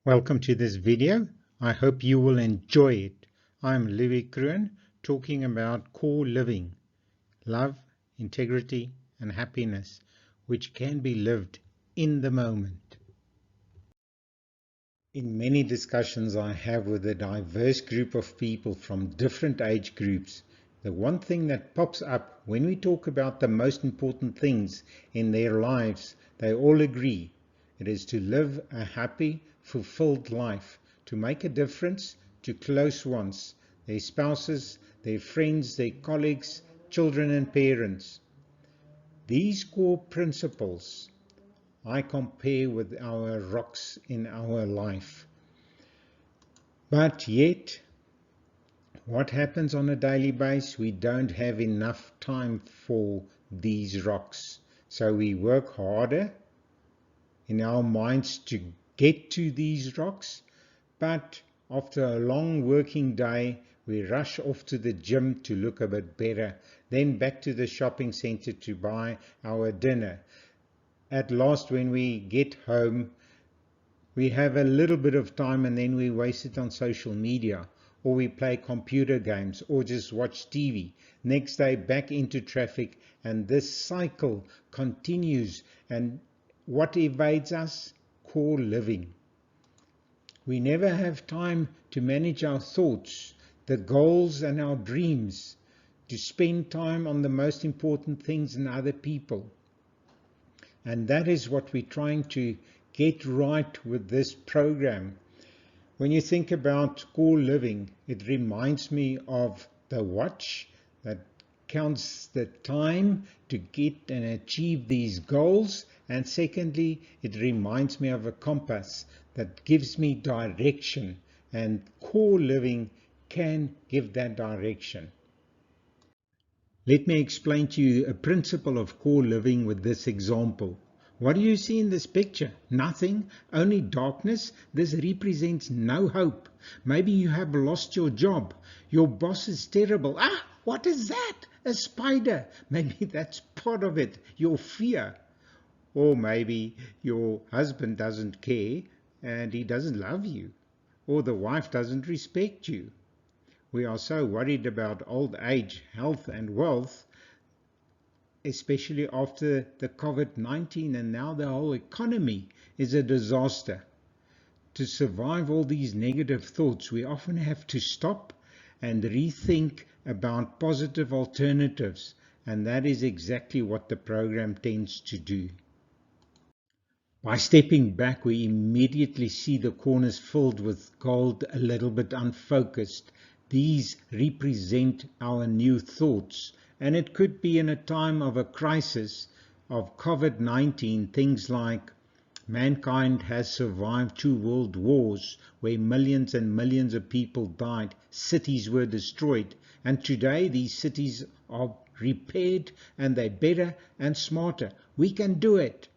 Welcome to this video. I hope you will enjoy it. I'm Kroon talking about core living, love, integrity and happiness, which can be lived in the moment. In many discussions I have with a diverse group of people from different age groups, the one thing that pops up when we talk about the most important things in their lives, they all agree. It is to live a happy, fulfilled life, to make a difference to close ones, their spouses, their friends, their colleagues, children and parents. These core principles I compare with our rocks in our life. But yet, what happens on a daily basis? We don't have enough time for these rocks. So we work harder in our minds to get to these rocks, but after a long working day we rush off to the gym to look a bit better, then back to the shopping center to buy our dinner. At last, when we get home, we have a little bit of time and then we waste it on social media, or we play computer games, or just watch TV. Next day back into traffic, and this cycle continues. And what evades us? Core living. We never have time to manage our thoughts, the goals and our dreams, to spend time on the most important things in other people. And that is what we're trying to get right with this program. When you think about core living, it reminds me of the watch that counts the time to get and achieve these goals. And secondly, it reminds me of a compass that gives me direction, and core living can give that direction. Let me explain to you a principle of core living with this example. What do you see in this picture? Nothing, only darkness. This represents no hope. Maybe you have lost your job. Your boss is terrible. What is that? A spider. Maybe that's part of it, your fear. Or maybe your husband doesn't care and he doesn't love you. Or the wife doesn't respect you. We are so worried about old age, health and wealth, especially after the COVID-19, and now the whole economy is a disaster. To survive all these negative thoughts, we often have to stop and rethink about positive alternatives, and that is exactly what the program tends to do. By stepping back, we immediately see the corners filled with gold, a little bit unfocused. These represent our new thoughts, and it could be in a time of a crisis of COVID-19, things like mankind has survived 2 world wars where millions and millions of people died, cities were destroyed, and today these cities are repaired and they're better and smarter. We can do it.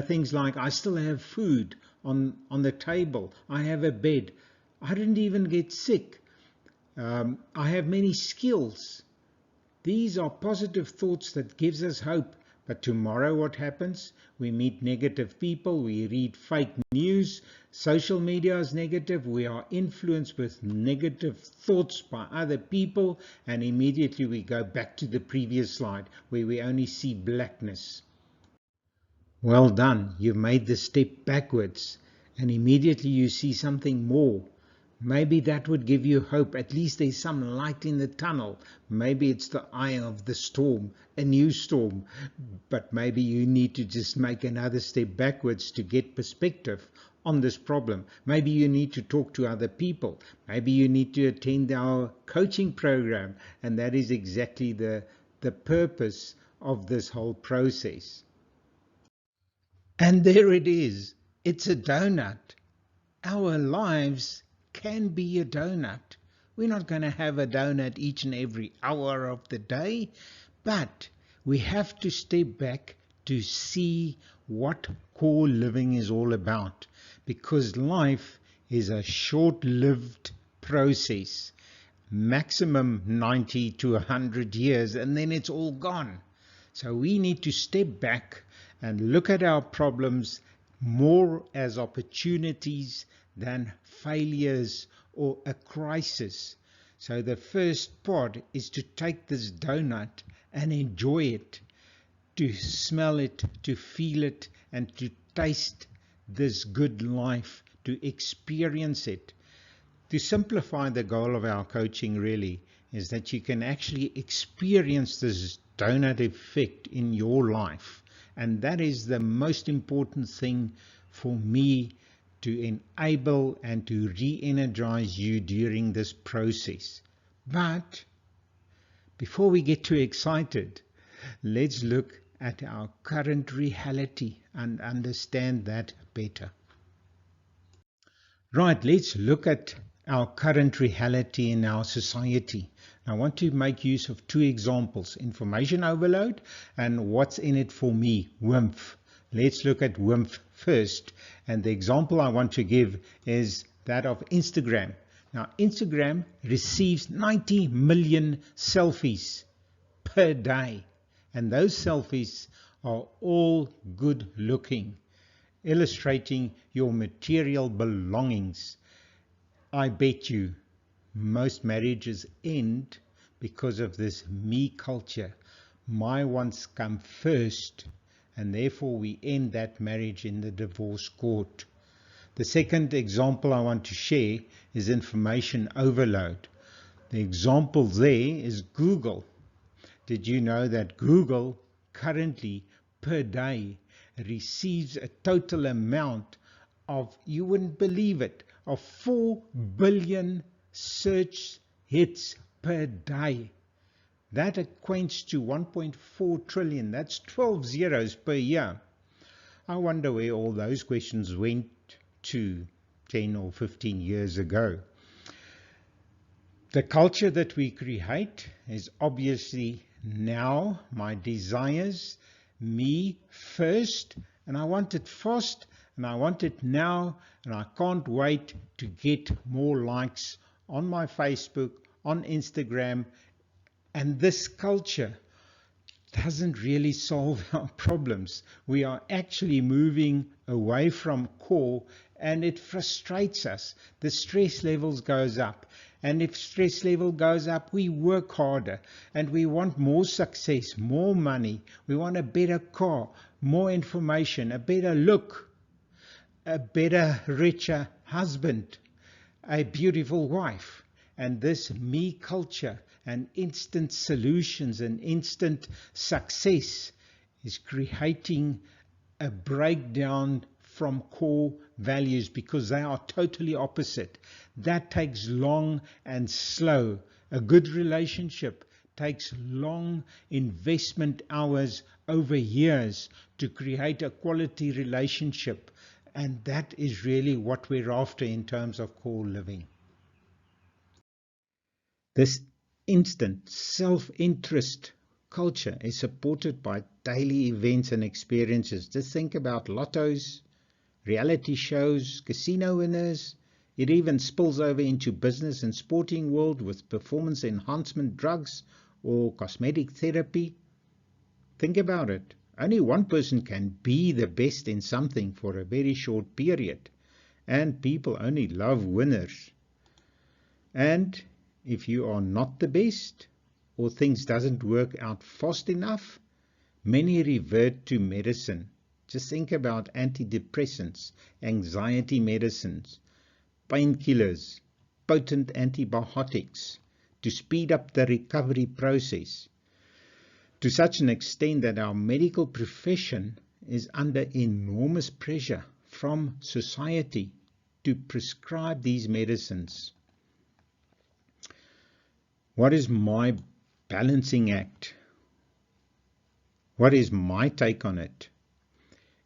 Things like, I still have food on the table. I have a bed. I didn't even get sick. I have many skills. These are positive thoughts that gives us hope. But tomorrow what happens? We meet negative people. We read fake news. Social media is negative. We are influenced with negative thoughts by other people. And immediately we go back to the previous slide where we only see blackness. Well done, you've made the step backwards, and immediately you see something more. Maybe that would give you hope. At least there's some light in the tunnel. Maybe it's the eye of the storm, a new storm. But maybe you need to just make another step backwards to get perspective on this problem. Maybe you need to talk to other people. Maybe you need to attend our coaching program. And that is exactly the purpose of this whole process. And there it is. It's a donut. Our lives can be a donut. We're not going to have a donut each and every hour of the day, but we have to step back to see what core living is all about, because life is a short-lived process, maximum 90 to 100 years, and then it's all gone. So we need to step back and look at our problems, more as opportunities than failures or a crisis. So the first part is to take this donut and enjoy it, to smell it, to feel it, and to taste this good life, to experience it. To simplify, the goal of our coaching really is that you can actually experience this donut effect in your life. And that is the most important thing for me, to enable and to re-energize you during this process. But before we get too excited, let's look at our current reality and understand that better. Right, let's look at our current reality in our society. I want to make use of two examples: information overload and what's in it for me, WIMF. Let's look at WIMF first. And the example I want to give is that of Instagram. Now, Instagram receives 90 million selfies per day. And those selfies are all good looking, illustrating your material belongings. I bet you most marriages end because of this me culture. My wants come first, and therefore we end that marriage in the divorce court. The second example I want to share is information overload. The example there is Google. Did you know that Google currently per day receives a total amount of, you wouldn't believe it, of 4 billion search hits per day? That equates to 1.4 trillion. That's 12 zeros per year. I wonder where all those questions went to 10 or 15 years ago. The culture that we create is obviously now my desires, me first, and I want it fast, and I want it now, and I can't wait to get more likes on my Facebook, on Instagram. And this culture doesn't really solve our problems. We are actually moving away from core, and it frustrates us. The stress levels goes up. And if stress level goes up, we work harder, and we want more success, more money. We want a better car, more information, a better look, a better, richer husband, a beautiful wife. And this me culture and instant solutions and instant success is creating a breakdown from core values, because they are totally opposite. That takes long and slow. A good relationship takes long investment hours over years to create a quality relationship. And that is really what we're after in terms of core living. This instant self-interest culture is supported by daily events and experiences. Just think about lottos, reality shows, casino winners. It even spills over into business and sporting world with performance enhancement drugs or cosmetic therapy. Think about it. Only one person can be the best in something for a very short period, and people only love winners. And if you are not the best, or things doesn't work out fast enough, many revert to medicine. Just think about antidepressants, anxiety medicines, painkillers, potent antibiotics to speed up the recovery process, to such an extent that our medical profession is under enormous pressure from society to prescribe these medicines. What is my balancing act? What is my take on it?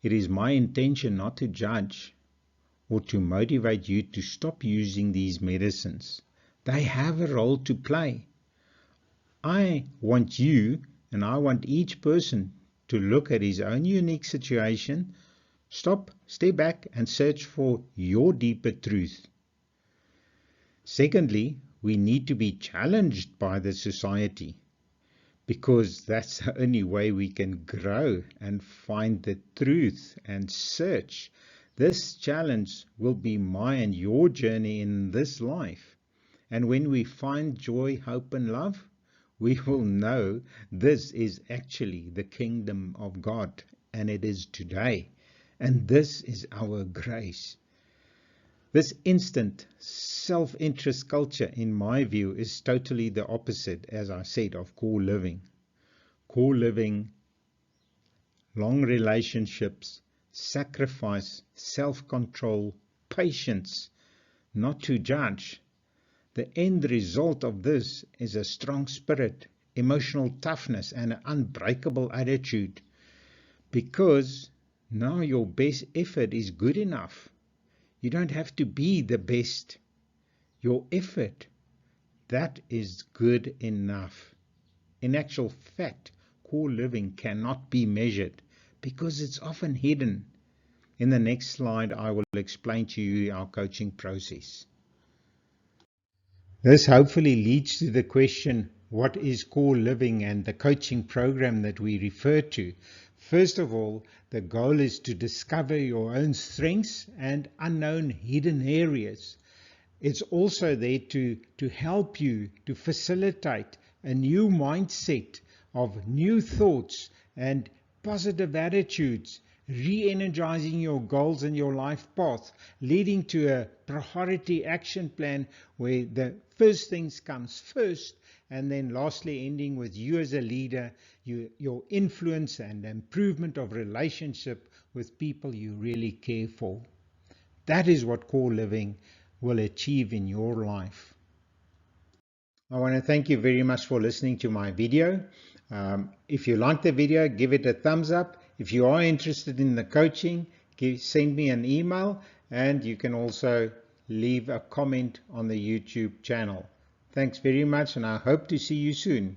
It is my intention not to judge or to motivate you to stop using these medicines. They have a role to play. I want you, and I want each person to look at his own unique situation, stop, step back, and search for your deeper truth. Secondly, we need to be challenged by the society, because that's the only way we can grow and find the truth and search. This challenge will be my and your journey in this life. And when we find joy, hope, and love, we will know this is actually the kingdom of God, and it is today. And this is our grace. This instant self-interest culture, in my view, is totally the opposite, as I said, of core living. Core living, long relationships, sacrifice, self-control, patience, not to judge. The end result of this is a strong spirit, emotional toughness, and an unbreakable attitude, because now your best effort is good enough. You don't have to be the best. Your effort, that is good enough. In actual fact, core living cannot be measured because it's often hidden. In the next slide, I will explain to you our coaching process. This hopefully leads to the question, what is core living, and the coaching program that we refer to. First of all, the goal is to discover your own strengths and unknown hidden areas. It's also there to help you to facilitate a new mindset of new thoughts and positive attitudes, re-energizing your goals and your life path, leading to a priority action plan where the first things comes first, and then lastly ending with you as a leader, your influence and improvement of relationship with people you really care for. That is what core living will achieve in your life. I want to thank you very much for listening to my video. If you like the video, give it a thumbs up. If you are interested in the coaching, send me an email, and you can also leave a comment on the YouTube channel. Thanks very much, and I hope to see you soon.